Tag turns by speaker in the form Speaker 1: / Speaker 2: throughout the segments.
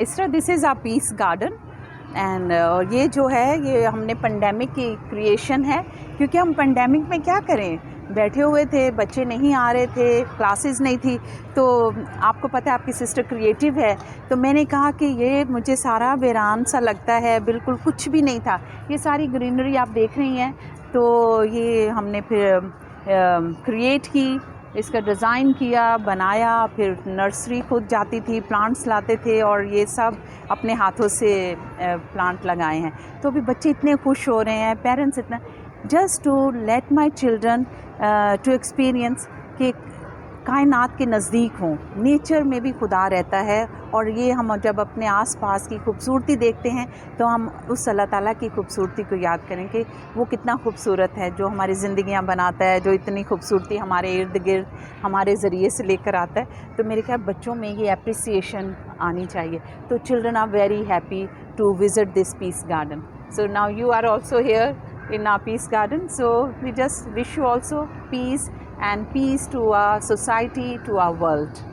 Speaker 1: इसरा this is a peace garden and और ये जो है ये हमने पेंडेमिक की क्रिएशन है, क्योंकि हम पेंडेमिक में क्या करें, बैठे हुए थे, बच्चे नहीं आ रहे थे, क्लासेस नहीं थी। तो आपको पता है आपकी सिस्टर क्रिएटिव है, तो मैंने कहा कि ये मुझे सारा वीरान सा लगता है, बिल्कुल कुछ भी नहीं था। ये सारी ग्रीनरी आप देख रही हैं, तो ये हमने फिर क्रिएट की, इसका डिज़ाइन किया, बनाया, फिर नर्सरी खुद जाती थी, प्लांट्स लाते थे और ये सब अपने हाथों से प्लांट लगाए हैं। तो अभी बच्चे इतने खुश हो रहे हैं, पेरेंट्स इतना, just to let my children to experience कि कायनात के नज़दीक हों, नेचर में भी खुदा रहता है। और ये हम जब अपने आसपास की खूबसूरती देखते हैं तो हम उस अल्लाह ताला की खूबसूरती को याद करें कि वो कितना खूबसूरत है, जो हमारी ज़िंदगियां बनाता है, जो इतनी खूबसूरती हमारे इर्द गिर्द हमारे ज़रिए से लेकर आता है। तो मेरे ख्याल बच्चों में ये अप्रिसिएशन आनी चाहिए। तो children are very happy to visit this peace garden. So now you are also here in our peace garden, so we just wish you also peace and peace to our society, to our world.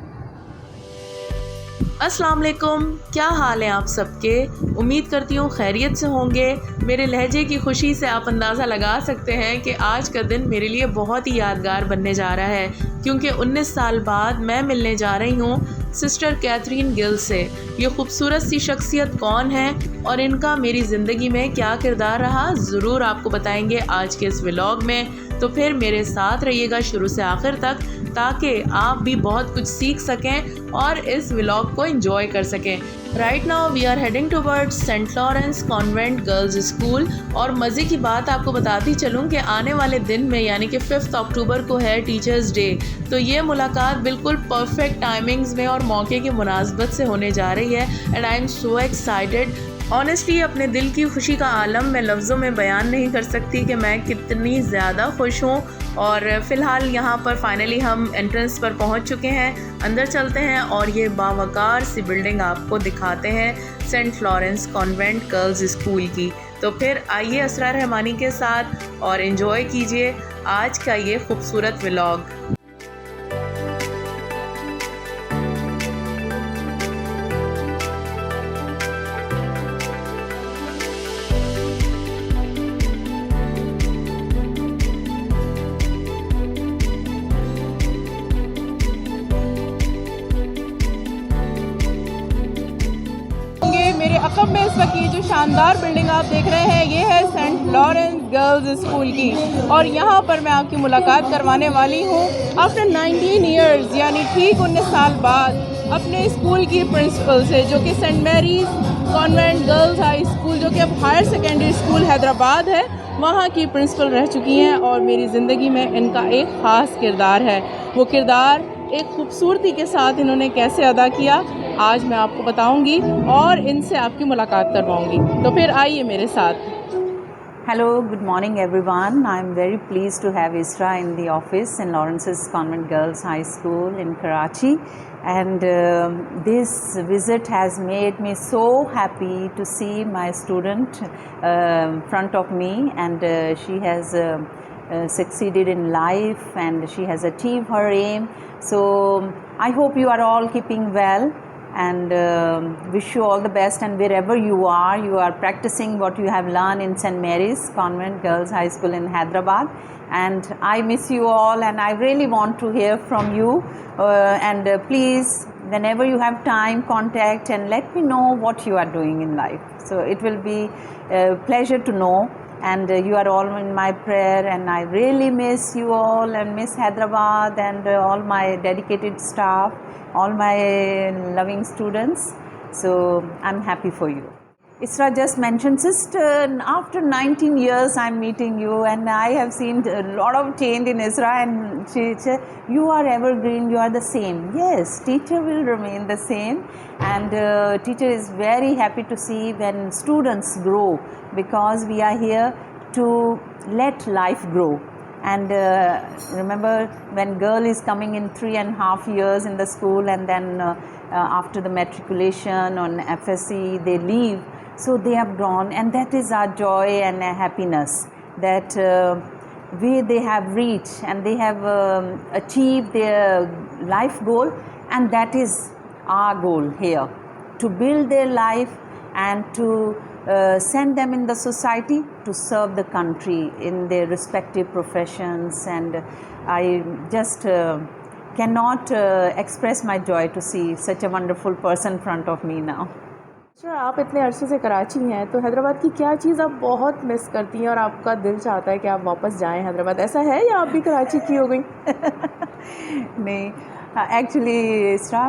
Speaker 2: अस्सलाम वालेकुम, क्या हाल है आप सबके। उम्मीद करती हूँ खैरियत से होंगे। मेरे लहजे की खुशी से आप अंदाज़ा लगा सकते हैं कि आज का दिन मेरे लिए बहुत ही यादगार बनने जा रहा है, क्योंकि 19 साल बाद मैं मिलने जा रही हूँ सिस्टर कैथरीन गिल से। ये खूबसूरत सी शख्सियत कौन है और इनका मेरी ज़िंदगी में क्या किरदार रहा, ज़रूर आपको बताएंगे आज के इस व्लॉग में। तो फिर मेरे साथ रहिएगा शुरू से आखिर तक, ताकि आप भी बहुत कुछ सीख सकें और इस व्लॉग को एंजॉय कर सकें। Right now we are heading towards Saint Lawrence convent girls school. और मज़े की बात आपको बताती चलूँ कि आने वाले दिन में यानी कि 5 अक्टूबर को है टीचर्स डे। तो ये मुलाकात बिल्कुल परफेक्ट टाइमिंग्स में और मौके की मुनासबत से होने जा रही है and I am so excited. Honestly अपने दिल की खुशी का आलम मैं लफ्ज़ों में बयान नहीं कर सकती कि मैं कितनी ज़्यादा खुश हूँ। और फ़िलहाल यहाँ पर फाइनली हम एंट्रेंस पर पहुँच चुके हैं। अंदर चलते हैं और ये बावकार सी बिल्डिंग आपको दिखाते हैं, Saint Lawrence convent girls school की। तो फिर आइए असरा रहमानी के साथ और इन्जॉय कीजिए आज का ये खूबसूरत व्लॉग।
Speaker 3: मेरे अकब में इस वक्त ये जो शानदार बिल्डिंग आप देख रहे हैं, ये है सेंट लॉरेंस गर्ल्स स्कूल की। और यहाँ पर मैं आपकी मुलाकात करवाने वाली हूँ आफ्टर 19 ईयर्स, यानी ठीक 19 साल बाद अपने स्कूल की प्रिंसिपल से, जो कि Saint Mary's convent girls high school, जो कि अब हायर सेकेंडरी स्कूल हैदराबाद है, वहाँ की प्रिंसिपल रह चुकी हैं। और मेरी ज़िंदगी में इनका एक ख़ास किरदार है। वो किरदार एक खूबसूरती के साथ इन्होंने कैसे अदा किया, आज मैं आपको बताऊंगी और इनसे आपकी मुलाकात करवाऊंगी। तो फिर आइए मेरे साथ।
Speaker 1: Hello, good morning everyone. I'm very pleased to have Isra in the office in Lawrence's Convent Girls High School in Karachi, and this visit has made me so happy to see my student front of me, and she has succeeded in life and she has achieved her aim. So I hope you are all keeping well and wish you all the best, and wherever you are practicing what you have learned in St. Mary's Convent Girls High School in Hyderabad. And I miss you all, and I really want to hear from you, and please, whenever you have time, contact and let me know what you are doing in life. So it will be a pleasure to know, and you are all in my prayer, and I really miss you all and miss Hyderabad and all my dedicated staff, all my loving students. So I'm happy for you. Isra just mentioned, sister, after 19 years I'm meeting you, and I have seen a lot of change in Isra, and she said, you are evergreen, you are the same. Yes, teacher will remain the same, and teacher is very happy to see when students grow, because we are here to let life grow. And remember, when girl is coming in 3.5 years in the school, and then after the matriculation on FSC they leave, so they have grown, and that is our joy and happiness, that they have reached and they have achieved their life goal, and that is our goal here. to build their life and to send them in the society to serve the country in their respective professions. And I just cannot express my joy to see such a wonderful person in front of me now.
Speaker 2: अच्छा, आप इतने अरसे से कराची हैं, तो हैदराबाद की क्या चीज़ आप बहुत मिस करती हैं और आपका दिल चाहता है कि आप वापस जाएं हैदराबाद? ऐसा है या आप भी कराची की हो गई?
Speaker 1: नहीं, actually, Isra,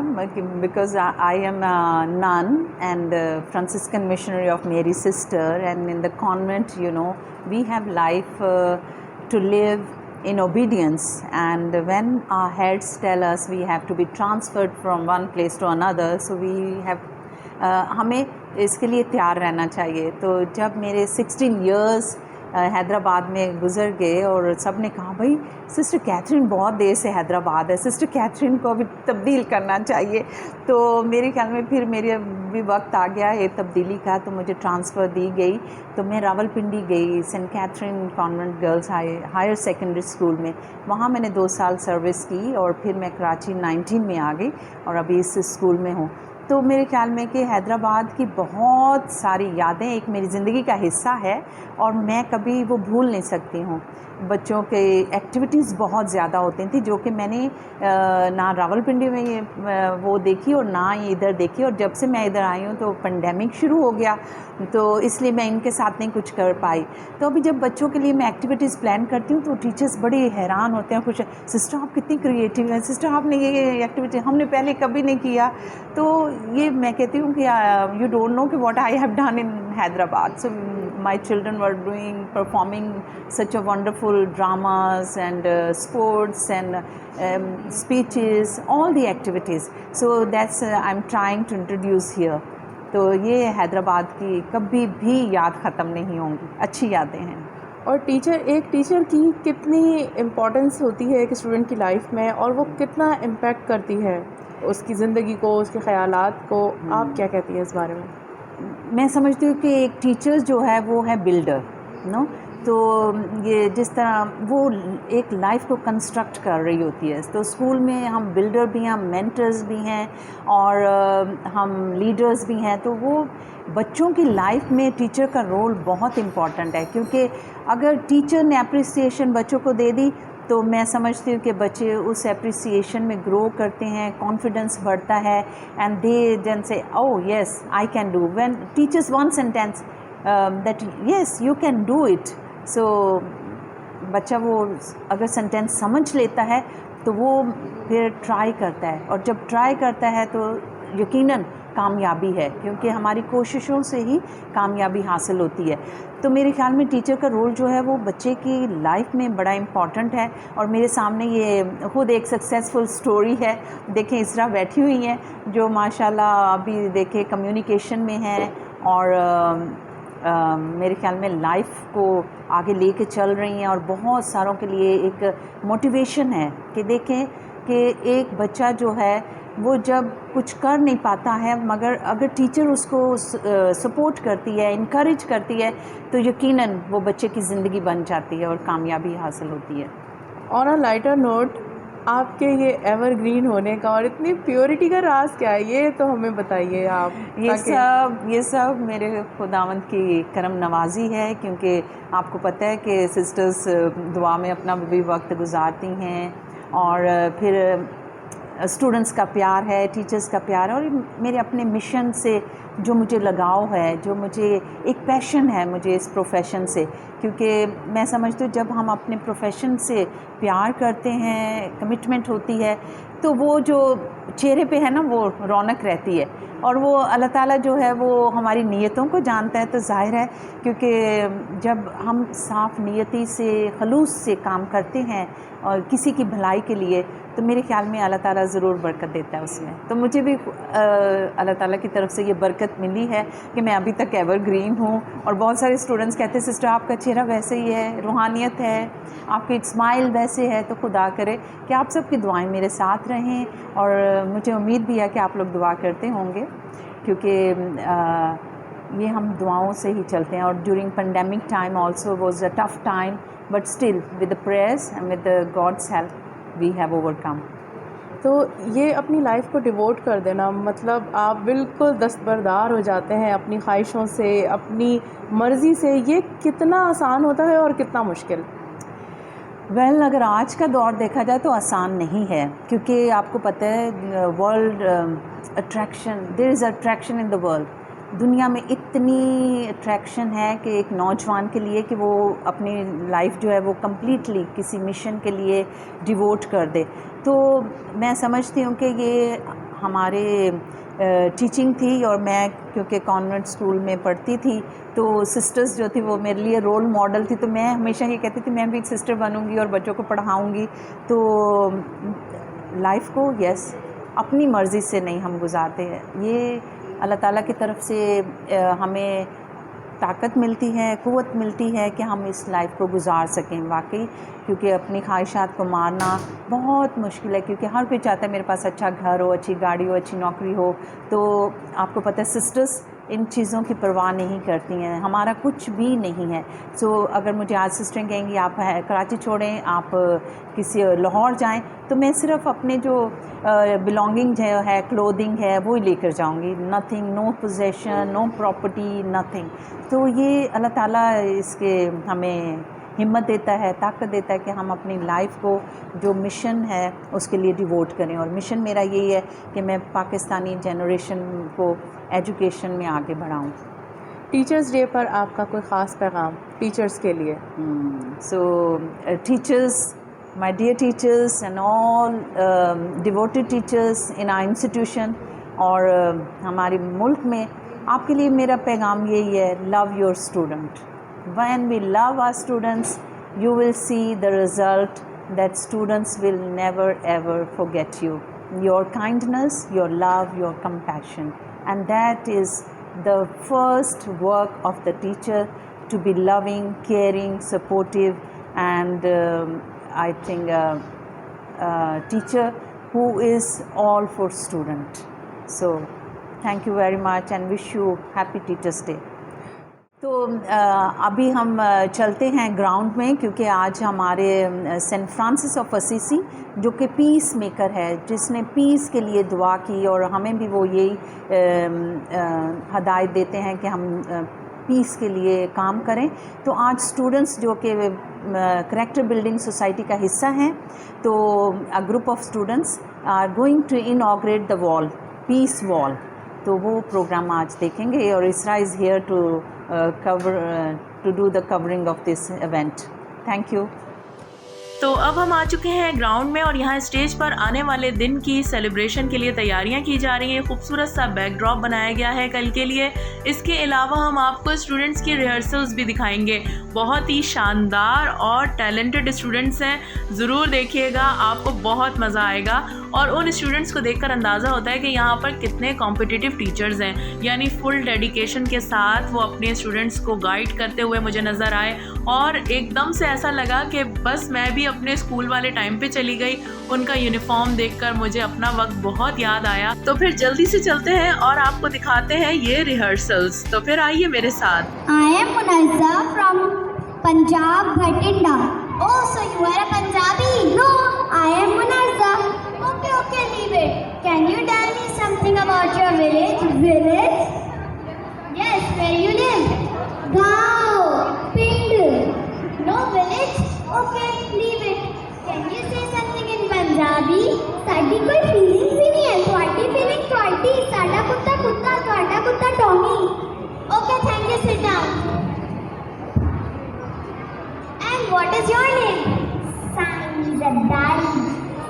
Speaker 1: because I am a nun and a Franciscan missionary of Mary's sister, and in the convent, you know, we have life to live in obedience, and when our heads tell us we have to be transferred from one place to another, so we have हमें इसके लिए तैयार रहना चाहिए. तो जब मेरे 16 years Hyderabad में गुज़र गए और सब ने कहा भाई सिस्टर कैथरीन बहुत देर से हैदराबाद है, सिस्टर कैथरीन को अभी तब्दील करना चाहिए. तो मेरे ख्याल में फिर मेरे भी वक्त आ गया है तब्दीली का, तो मुझे ट्रांसफ़र दी गई. तो मैं रावलपिंडी गई Saint Catherine convent girls higher secondary school में. वहाँ मैंने 2 साल सर्विस की और फिर मैं कराची 19 में आ गई और अभी इस स्कूल में हूँ. तो मेरे ख्याल में कि हैदराबाद की बहुत सारी यादें एक मेरी ज़िंदगी का हिस्सा है और मैं कभी वो भूल नहीं सकती हूँ. बच्चों के एक्टिविटीज़ बहुत ज़्यादा होती थी जो कि मैंने ना रावलपिंडी में वो देखी और ना ही इधर देखी. और जब से मैं इधर आई हूँ तो पेंडेमिक शुरू हो गया, तो इसलिए मैं इनके साथ नहीं कुछ कर पाई. तो अभी जब बच्चों के लिए मैं एक्टिविटीज़ प्लान करती हूँ तो टीचर्स बड़े हैरान होते हैं, कुछ सिस्टर आप कितनी क्रिएटिव हैं, सिस्टर आपने ये एक्टिविटी हमने पहले कभी नहीं किया. तो ये मैं कहती हूँ कि यू डोंट नो कि what I have done in Hyderabad. So my children were doing performing such a wonderful dramas and sports and speeches, all the activities. So that's I'm trying to introduce here. तो ये हैदराबाद की कभी भी याद ख़त्म नहीं होंगी, अच्छी यादें हैं.
Speaker 2: और एक टीचर की कितनी इम्पोर्टेंस होती है एक स्टूडेंट की लाइफ में, और वो कितना इम्पैक्ट करती है उसकी ज़िंदगी को, उसके ख़यालात को. आप क्या कहती हैं इस बारे में?
Speaker 1: मैं समझती हूँ कि एक टीचर जो है वो है बिल्डर, नो. तो ये जिस तरह वो एक लाइफ को कंस्ट्रक्ट कर रही होती है, तो स्कूल में हम बिल्डर भी हैं, हम मेंटर्स भी हैं और हम लीडर्स भी हैं. तो वो बच्चों की लाइफ में टीचर का रोल बहुत इम्पॉर्टेंट है, क्योंकि अगर टीचर ने अप्रिसिएशन बच्चों को दे दी तो मैं समझती हूँ कि बच्चे उस अप्रिसिएशन में ग्रो करते हैं, कॉन्फिडेंस बढ़ता है, and they then say oh yes I can do. When teachers one sentence that yes you can do it, so बच्चा वो अगर सेंटेंस समझ लेता है तो वो फिर ट्राई करता है, और जब ट्राई करता है तो यकीनन कामयाबी है, क्योंकि हमारी कोशिशों से ही कामयाबी हासिल होती है. तो मेरे ख्याल में टीचर का रोल जो है वो बच्चे की लाइफ में बड़ा इम्पॉर्टेंट है. और मेरे सामने ये खुद एक सक्सेसफुल स्टोरी है. देखें इसरा बैठी हुई हैं जो माशाल्लाह अभी देखें कम्युनिकेशन में है और मेरे ख्याल में लाइफ को आगे लेके चल रही हैं और बहुत सारों के लिए एक मोटिवेशन है कि देखें कि एक बच्चा जो है वो जब कुछ कर नहीं पाता है, मगर अगर टीचर उसको सपोर्ट करती है, इनकरेज करती है, तो यकीनन वो बच्चे की ज़िंदगी बन जाती है और कामयाबी हासिल होती है.
Speaker 2: ऑन अ लाइटर नोट, आपके ये एवरग्रीन होने का और इतनी प्योरिटी का राज क्या है, ये तो हमें बताइए आप.
Speaker 1: ये सब मेरे खुदावंद की करम नवाजी है, क्योंकि आपको पता है कि सिस्टर्स दुआ में अपना भी वक्त गुजारती हैं और फिर स्टूडेंट्स का प्यार है, टीचर्स का प्यार है, और मेरे अपने मिशन से जो मुझे लगाव है, जो मुझे एक पैशन है मुझे इस प्रोफेशन से, क्योंकि मैं समझती हूँ जब हम अपने प्रोफेशन से प्यार करते हैं, कमिटमेंट होती है, तो वो जो चेहरे पे है ना वो रौनक रहती है. और वो अल्लाह ताला जो है वो हमारी नीयतों को जानता है. तो ज़ाहिर है क्योंकि जब हम साफ़ नीयती से खलूस से काम करते हैं और किसी की भलाई के लिए, तो मेरे ख्याल में अल्लाह ताला ज़रूर बरकत देता है उसमें. तो मुझे भी अल्लाह ताला की तरफ से ये बरकत मिली है कि मैं अभी तक एवरग्रीन हूँ. और बहुत सारे स्टूडेंट्स कहते हैं सिस्टर आपका चेहरा वैसे ही है, रूहानियत है, आपकी स्माइल वैसे है. तो खुदा करे कि आप सबकी दुआएं मेरे साथ रहें, और मुझे उम्मीद भी है कि आप लोग दुआ करते होंगे, क्योंकि ये हम दुआओं से ही चलते हैं. और during pandemic time also was a tough time, but still with the prayers and with the God's help we have overcome.
Speaker 3: तो ये अपनी लाइफ को डिवोट कर देना, मतलब आप बिल्कुल दस्तबरदार हो जाते हैं अपनी ख्वाहिशों से, अपनी मर्ज़ी से, ये कितना आसान होता है और कितना मुश्किल?
Speaker 1: वेल अगर आज का दौर देखा जाए तो आसान नहीं है, क्योंकि आपको पता है world attraction, there is attraction in the world. दुनिया में इतनी अट्रैक्शन है कि एक नौजवान के लिए कि वो अपनी लाइफ जो है वो कम्प्लीटली किसी मिशन के लिए डिवोट कर दे। तो मैं समझती हूँ कि ये हमारे टीचिंग थी, और मैं क्योंकि कॉन्वेंट स्कूल में पढ़ती थी तो सिस्टर्स जो थी वो मेरे लिए रोल मॉडल थी। तो मैं हमेशा ये कहती थी मैं भी एक सिस्टर बनूंगी और बच्चों को पढ़ाऊंगी। तो लाइफ को यस अपनी मर्ज़ी से नहीं हम गुजारते हैं, ये अल्लाह ताला की तरफ से हमें ताकत मिलती है, क़ुव्वत मिलती है कि हम इस लाइफ को गुजार सकें वाकई। क्योंकि अपनी ख्वाहिशात को मारना बहुत मुश्किल है, क्योंकि हर कोई चाहता है मेरे पास अच्छा घर हो, अच्छी गाड़ी हो, अच्छी नौकरी हो। तो आपको पता है सिस्टर्स इन चीज़ों की परवाह नहीं करती हैं, हमारा कुछ भी नहीं है। सो अगर मुझे आज सिस्टरें कहेंगी आप कराची छोड़ें, आप किसी लाहौर जाएं, तो मैं सिर्फ़ अपने जो बिलोंगिंग है, क्लोथिंग है, वो ही लेकर जाऊंगी। Nothing, no possession, no property, nothing. तो ये अल्लाह ताला इसके हमें हिम्मत देता है, ताकत देता है कि हम अपनी लाइफ को जो मिशन है उसके लिए डिवोट करें। और मिशन मेरा यही है कि मैं पाकिस्तानी जनरेशन को एजुकेशन में आगे बढ़ाऊं।
Speaker 3: टीचर्स डे पर आपका कोई ख़ास पैगाम टीचर्स के लिए?
Speaker 1: सो teachers, my dear teachers and all devoted teachers in our institution और हमारे मुल्क में, आपके लिए मेरा पैगाम यही है, love your student. When we love our students, you will see the result that students will never ever forget you. Your kindness, your love, your compassion, and that is the first work of the teacher, to be loving, caring, supportive, and I think teacher who is all for student. So thank you very much and wish you happy Teachers Day. तो अभी हम चलते हैं ground में, क्योंकि आज हमारे Saint Francis of Assisi जो कि पीस मेकर है, जिसने पीस के लिए दुआ की, और हमें भी वो यही हदायत देते हैं कि हम पीस के लिए काम करें। तो आज स्टूडेंट्स जो कि करैक्टर बिल्डिंग सोसाइटी का हिस्सा हैं, तो a group of students are going to inaugurate the wall, peace wall. तो वो प्रोग्राम आज देखेंगे, और Isra is here to do the covering of this event. Thank you.
Speaker 2: तो अब हम आ चुके हैं ग्राउंड में, और यहाँ स्टेज पर आने वाले दिन की सेलिब्रेशन के लिए तैयारियां की जा रही हैं। खूबसूरत सा बैकड्रॉप बनाया गया है कल के लिए। इसके अलावा हम आपको स्टूडेंट्स की रिहर्सल्स भी दिखाएंगे। बहुत ही शानदार और टैलेंटेड स्टूडेंट्स हैं, ज़रूर देखिएगा, आपको बहुत मज़ा आएगा। और उन स्टूडेंट्स को देखकर अंदाज़ा होता है कि यहाँ पर कितने कॉम्पिटिटिव टीचर्स हैं, यानी फुल डेडिकेशन के साथ वो अपने स्टूडेंट्स को गाइड करते हुए मुझे नज़र आए। और एकदम से ऐसा लगा कि बस मैं भी अपने स्कूल वाले टाइम पे चली गई। उनका यूनिफॉर्म देखकर मुझे अपना वक्त बहुत याद आया। तो फिर जल्दी से चलते हैं और आपको दिखाते हैं ये रिहर्सल्स। तो फिर आइए मेरे साथ।
Speaker 4: I am Munazza from Punjab, Bhatinda. Oh, so you are a Punjabi? No, I am Munazza. Okay, leave it. Can you tell me something about your village? Village? Yes, where you live? Gaon, Pind. No village? Okay, leave it. Can you say something in Punjabi? साडी कोई feelings ही नहीं है, ਤੁਹਾਡੀ feeling ਤੁਹਾਡੀ, ਸਾਡਾ ਕੁੱਤਾ ਕੁੱਤਾ, ਤੁਹਾਡਾ ਕੁੱਤਾ Tommy. Okay, thank you, sit down. And what is your name? Sain Zardari.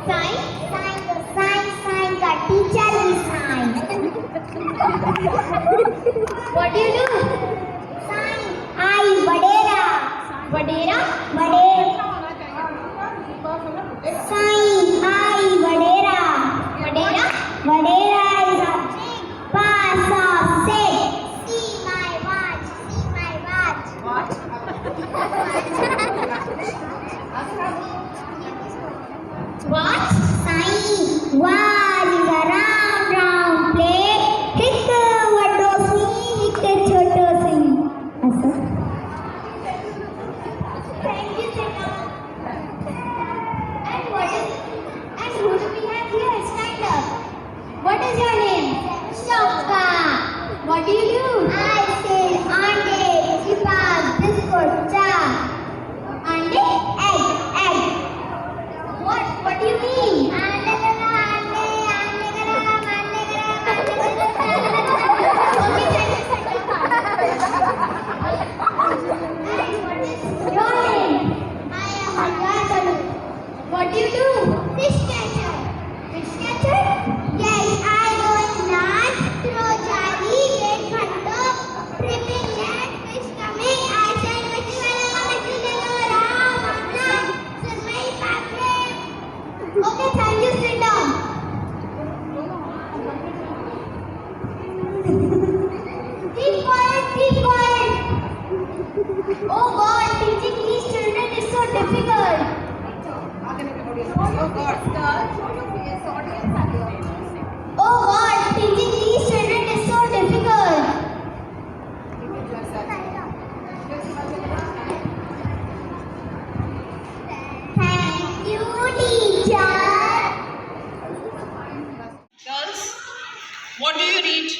Speaker 4: Sain? Sain the Sain का teacher he Sain. What do you do? Sain. I Vadera. Vadera? Vadera. Sain. I Vadera. Vadera? Vadera is object. Pass off. Say. See my watch. See my watch. What? What? Sain. Watch is a round, round plate. Hit vaddo see, hit choto see. Thank you, Sita. I said ande, chipas, biscuit, cha. Ande, egg. What do you mean? Ande kara, ande kara, ande Your name? I am Hangatalu. What do you do? Fish catcher. Fish catcher? Yes, I go in land, throw jali, get hunter, tripping net, fish coming. I said, which one am I to Ram, Sir, my packet. Okay, thank you, sit down. Keep quiet. Oh God, teaching these children is so difficult. Oh God, teaching these children is so difficult. Thank you, teacher.
Speaker 5: Girls, what do you read?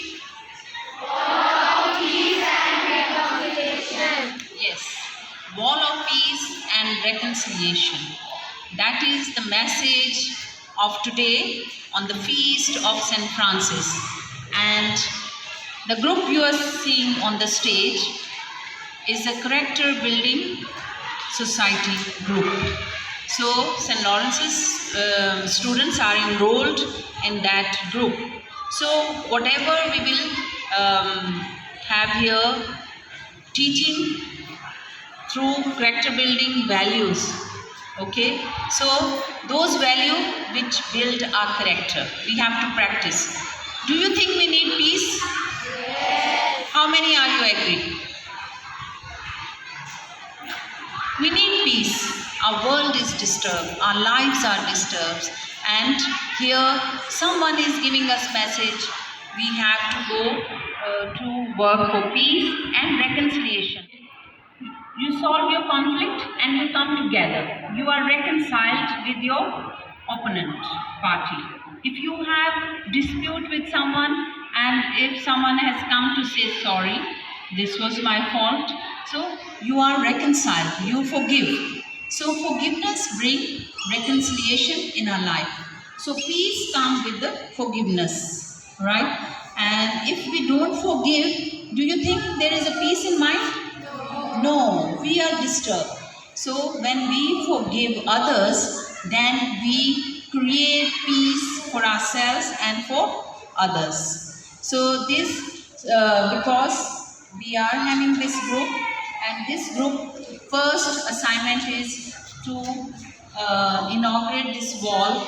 Speaker 5: Yes, Wall of Peace and Reconciliation. That is the message of today on the feast of St. Francis. And the group you are seeing on the stage is a character building society group. So St. Lawrence's students are enrolled in that group. So whatever we will have here, teaching through character building values. Okay, so those values which build our character, we have to practice. Do you think we need peace? Yes. How many are you agree? We need peace. Our world is disturbed, our lives are disturbed, and here someone is giving us message. We have to go to work for peace and reconciliation. You solve your conflict and you come together. You are reconciled with your opponent party. If you have dispute with someone and if someone has come to say sorry, this was my fault, so you are reconciled, you forgive. So forgiveness brings reconciliation in our life. So peace comes with the forgiveness, right? And if we don't forgive, do you think there is a peace in mind? No, we are disturbed. So when we forgive others, then we create peace for ourselves and for others. So this, because we are having this group, and this group first assignment is to inaugurate this wall,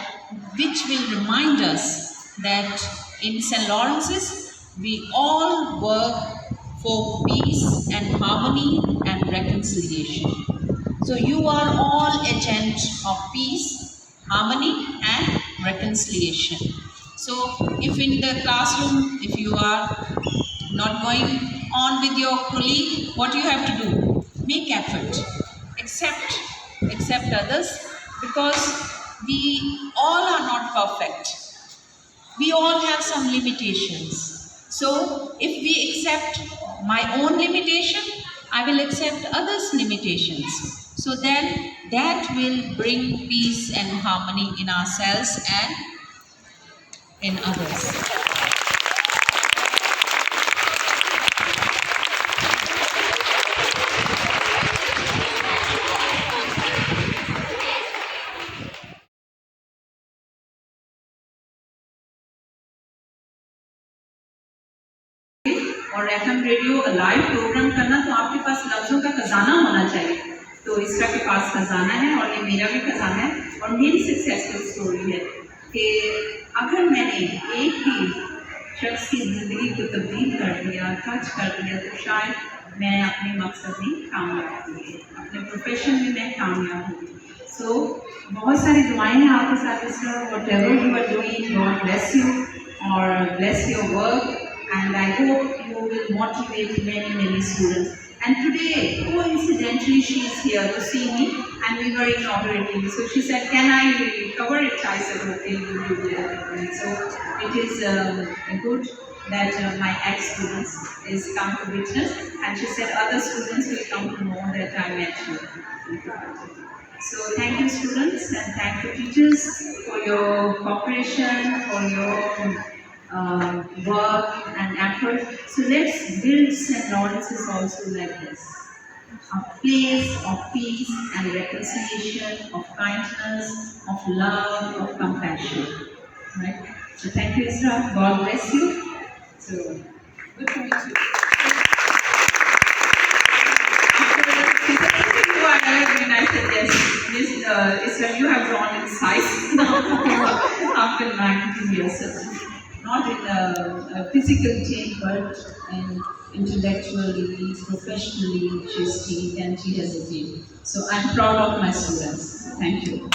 Speaker 5: which will remind us that in St. Lawrence's we all work for peace and harmony and reconciliation. So you are all agents of peace, harmony and reconciliation. So if in the classroom, if you are not going on with your colleague, what you have to do? Make effort. Accept others, because we all are not perfect. We all have some limitations. So if we accept my own limitation, I will accept others' limitations. So then that will bring peace and harmony in ourselves and in others. और FM radio live programme करना, तो आपके पास लफ्ज़ों का खजाना होना चाहिए. तो इसका के पास खजाना है और ये मेरा भी खजाना है. और मेरी सक्सेसफुल स्टोरी है कि अगर मैंने एक ही शख्स की ज़िंदगी को तब्दील कर दिया, टच कर दिया, तो शायद मैं अपने मकसद में कामयाब होंगी, अपने प्रोफेशन में मैं कामयाब होंगी. सो बहुत सारी दुआएं हैं आपके साथ. इसका whatever you are doing, God bless you or bless your work. And I hope you will motivate many students. And today, coincidentally, she is here to see me, and we were inaugurating. So she said, "Can I cover it?" I said, "Okay, you will do that." So it is a good that my ex-students is come to witness, and she said other students will come to know that I met you. So thank you students and thank you teachers for your cooperation, for your work and effort. So let's build St. Lawrence's also like this. A place of peace and reconciliation, of kindness, of love, of compassion. Right? So thank you, Isra. God bless you. So good to meet you. I said yes, Isra, you have grown in size after 19 years. Not in a physical change, but in intellectually, professionally, she's changed and she has achieved. So I'm proud of my students. Thank you.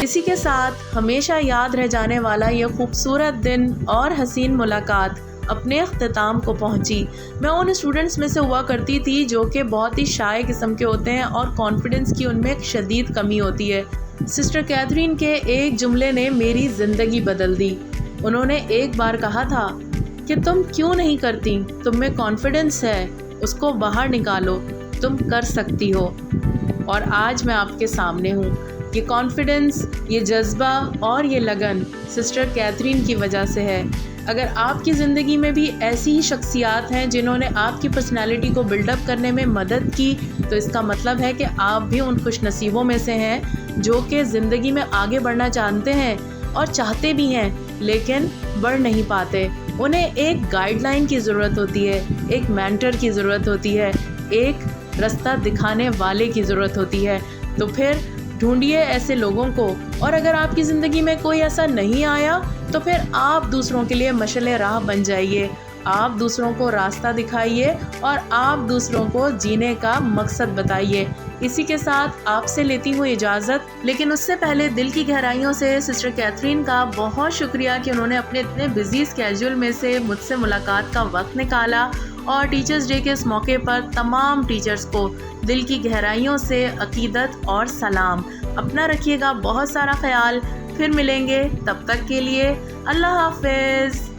Speaker 2: इसी के साथ हमेशा याद रह जाने वाला यह खूबसूरत दिन और हसीन मुलाकात अपने अख्ताम को पहुंची। मैं उन स्टूडेंट्स में से हुआ करती थी जो कि बहुत ही शाय किस्म के होते हैं और कॉन्फिडेंस की उनमें एक शदीद कमी होती है। सिस्टर कैथरीन के एक जुमले ने मेरी ज़िंदगी बदल दी। उन्होंने एक बार कहा था कि तुम क्यों नहीं करती, तुम में कॉन्फिडेंस है, उसको बाहर निकालो, तुम कर सकती हो। और आज मैं आपके सामने हूँ। ये कॉन्फिडेंस, ये जज्बा और ये लगन सिस्टर कैथरीन की वजह से है। अगर आपकी ज़िंदगी में भी ऐसी ही शख्सियात हैं जिन्होंने आपकी पर्सनैलिटी को बिल्डअप करने में मदद की, तो इसका मतलब है कि आप भी उन खुशनसीबों में से हैं जो कि ज़िंदगी में आगे बढ़ना जानते हैं और चाहते भी हैं, लेकिन बढ़ नहीं पाते। उन्हें एक गाइडलाइन की ज़रूरत होती है, एक मेंटर की ज़रूरत होती है, एक रास्ता दिखाने वाले की ज़रूरत होती है। तो फिर ढूंढिए ऐसे लोगों को, और अगर आपकी ज़िंदगी में कोई ऐसा नहीं आया तो फिर आप दूसरों के लिए मशअले राह बन जाइए। आप दूसरों को रास्ता दिखाइए और आप दूसरों को जीने का मकसद बताइए। इसी के साथ आपसे लेती हूँ इजाज़त, लेकिन उससे पहले दिल की गहराइयों से सिस्टर कैथरीन का बहुत शुक्रिया कि उन्होंने अपने इतने बिजी स्केड्यूल में से मुझसे मुलाकात का वक्त निकाला। और टीचर्स डे के इस मौके पर तमाम टीचर्स को दिल की गहराइयों से अकीदत और सलाम। अपना रखिएगा बहुत सारा ख्याल। फिर मिलेंगे, तब तक के लिए अल्लाह हाफ़िज़।